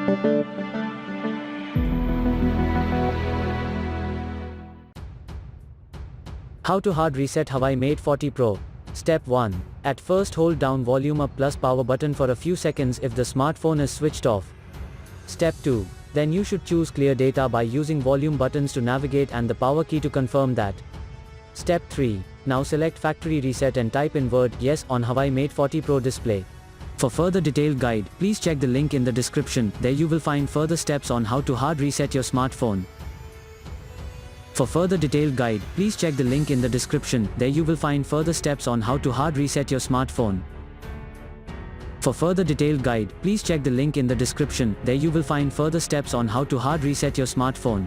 How to hard reset Huawei Mate 40 Pro. Step 1. At first hold down volume up plus power button for a few seconds if the smartphone is switched off. Step 2. Then you should choose clear data by using volume buttons to navigate and the power key to confirm that. Step 3. Now select factory reset and type in word yes on Huawei Mate 40 Pro display. For further detailed guide, please check the link in the description. There you will find further steps on how to hard reset your smartphone. For further detailed guide, please check the link in the description. There you will find further steps on how to hard reset your smartphone. For further detailed guide, please check the link in the description. There you will find further steps on how to hard reset your smartphone.